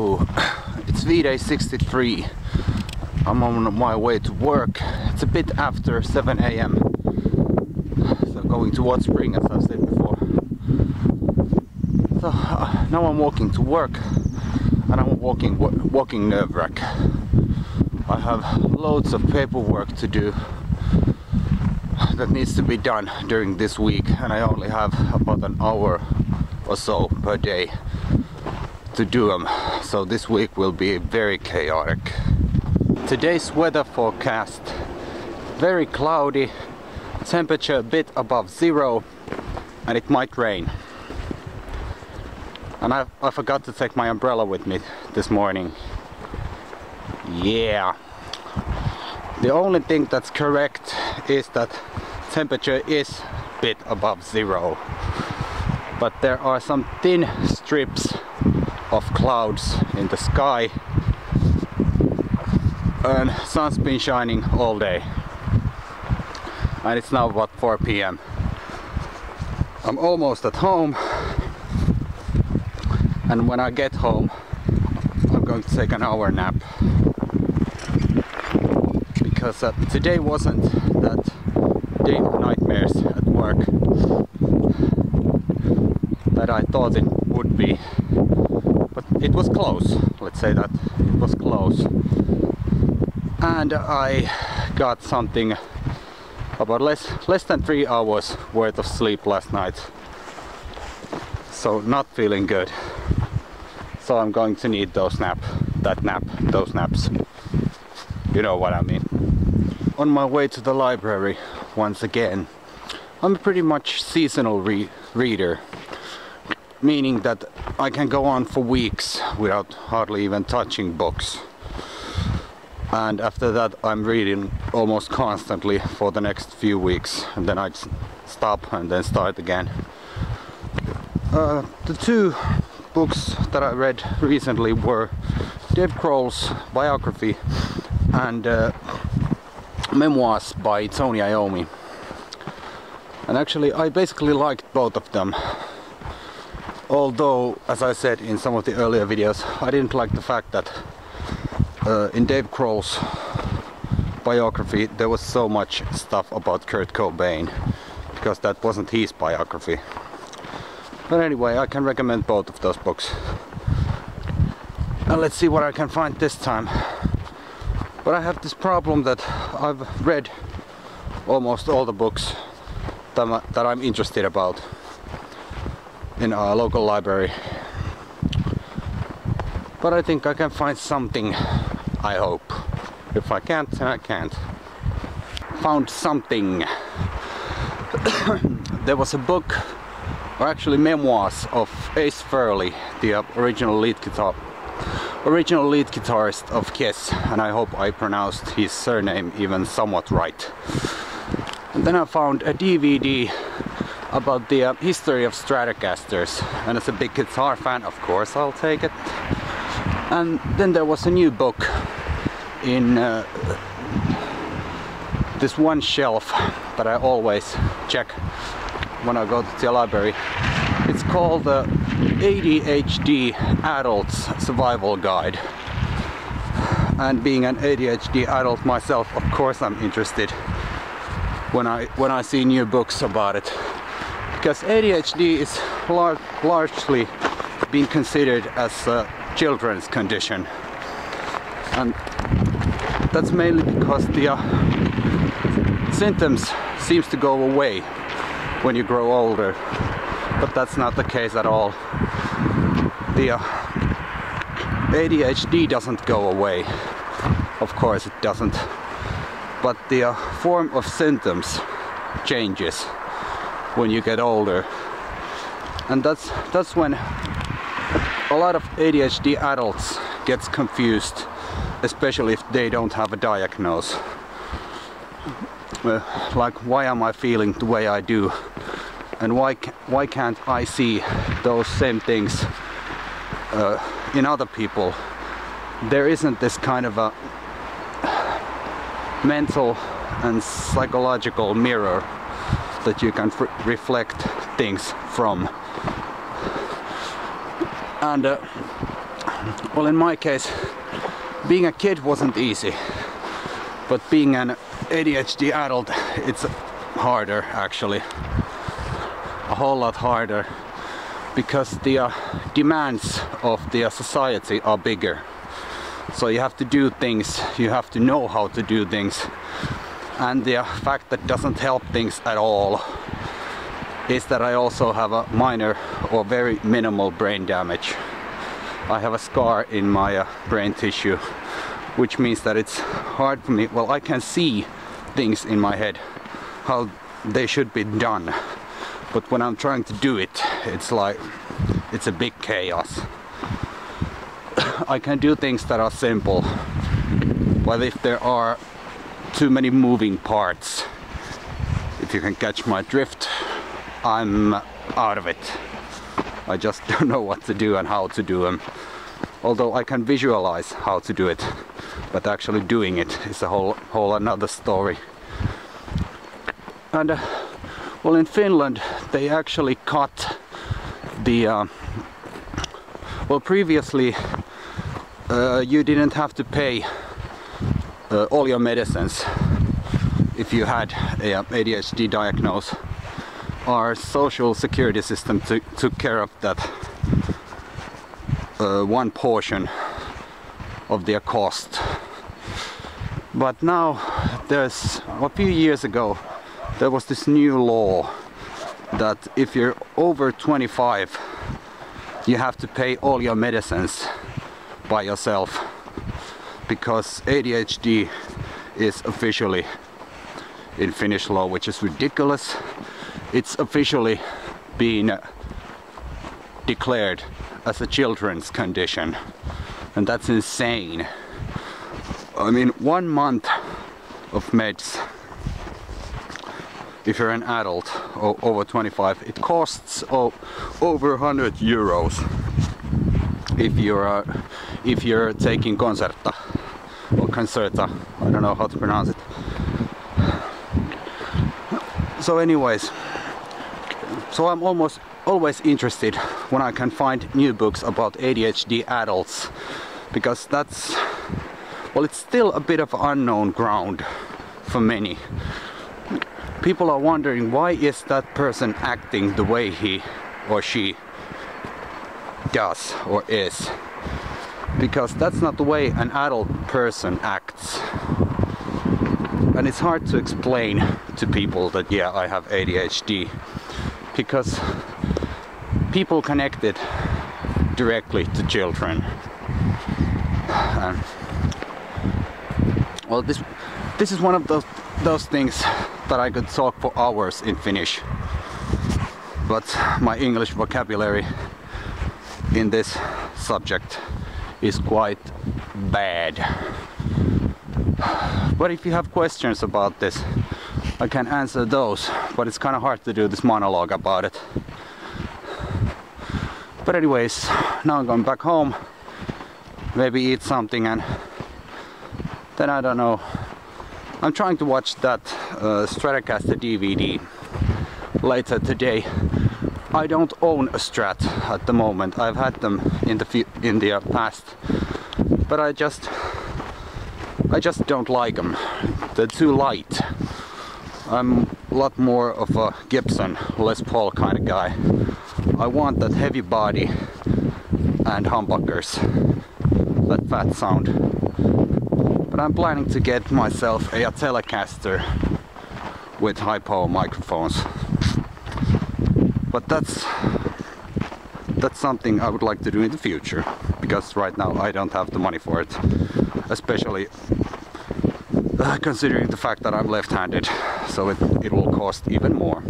Hello, it's V-Day 63. I'm on my way to work. It's a bit after 7 AM. So going towards spring, as I've said before. So now I'm walking to work, and I'm walking nerve-wrack. I have loads of paperwork to do that needs to be done during this week, and I only have about an hour or so per day to do them. So this week will be very chaotic. Today's weather forecast: very cloudy, temperature a bit above zero, and it might rain. And I forgot to take my umbrella with me this morning. Yeah. The only thing that's correct is that temperature is a bit above zero. But there are some thin strips of clouds in the sky, and sun's been shining all day, and it's now about 4 PM. I'm almost at home, and when I get home I'm going to take an hour nap, because today wasn't that day of nightmares at work that I thought it would be. But it was close, let's say that it was close. And I got something about less than 3 hours worth of sleep last night. So not feeling good. So I'm going to need those naps. You know what I mean. On my way to the library once again. I'm a pretty much seasonal reader. Meaning that I can go on for weeks without hardly even touching books. And after that I'm reading almost constantly for the next few weeks, and then I stop and then start again. The two books that I read recently were Dave Grohl's biography and memoirs by Tony Iommi. And actually I basically liked both of them. Although, as I said in some of the earlier videos, I didn't like the fact that in Dave Grohl's biography there was so much stuff about Kurt Cobain, because that wasn't his biography. But anyway, I can recommend both of those books. And let's see what I can find this time. But I have this problem that I've read almost all the books that I'm interested about in our local library. But I think I can find something, I hope. If I can't, then I can't. Found something. There was a book, or actually memoirs, of Ace Frehley, the original lead guitarist of Kiss, and I hope I pronounced his surname even somewhat right. And then I found a DVD about the history of Stratocasters, and as a big guitar fan, of course I'll take it. And then there was a new book in this one shelf that I always check when I go to the library. It's called the ADHD-adults survival guide. And being an ADHD adult myself, of course I'm interested when I see new books about it. Because ADHD is largely being considered as a children's condition, and that's mainly because the symptoms seems to go away when you grow older, but that's not the case at all. The ADHD doesn't go away, of course it doesn't, but the form of symptoms changes when you get older, and that's when a lot of ADHD adults gets confused, especially if they don't have a diagnosis. Like, why am I feeling the way I do, and why can't I see those same things in other people? There isn't this kind of a mental and psychological mirror that you can reflect things from. And Well, in my case, being a kid wasn't easy, but being an ADHD adult, it's harder actually. A whole lot harder, because the demands of the society are bigger. So you have to do things, you have to know how to do things. And the fact that doesn't help things at all is that I also have a minor or very minimal brain damage. I have a scar in my brain tissue, which means that it's hard for me. Well, I can see things in my head, how they should be done. But when I'm trying to do it, it's like, it's a big chaos. I can do things that are simple, but if there are too many moving parts, if you can catch my drift, I'm out of it. I just don't know what to do and how to do them. Although I can visualize how to do it, but actually doing it is a whole another story. And well, in Finland they actually cut the well, previously you didn't have to pay all your medicines if you had a ADHD diagnosis. Our social security system took care of that one portion of their cost. But now, there's a few years ago, there was this new law that if you're over 25, you have to pay all your medicines by yourself, because ADHD is officially in Finnish law, which is ridiculous. It's officially been declared as a children's condition, and that's insane. I mean, 1 month of meds, if you're an adult over 25, it costs over 100 euros if you're taking concerta or concerta, I don't know how to pronounce it. So anyways, so I'm always interested when I can find new books about ADHD adults, because that's, well, it's still a bit of unknown ground for many. People are wondering, why is that person acting the way he or she does or is? Because that's not the way an adult person acts. And it's hard to explain to people that, yeah, I have ADHD, because people connect it directly to children. Well, this is one of those things that I could talk for hours in Finnish, but my English vocabulary in this subject is quite bad. But if you have questions about this, I can answer those, but it's kind of hard to do this monologue about it. But anyways, now I'm going back home, maybe eat something, and then I don't know. I'm trying to watch that Stratocaster DVD later today. I don't own a Strat at the moment. I've had them in the past, but I just don't like them. They're too light. I'm a lot more of a Gibson Les Paul kind of guy. I want that heavy body and humbuckers, that fat sound. But I'm planning to get myself a Telecaster with high power microphones. But that's something I would like to do in the future, because right now I don't have the money for it, especially considering the fact that I'm left-handed, so it will cost even more.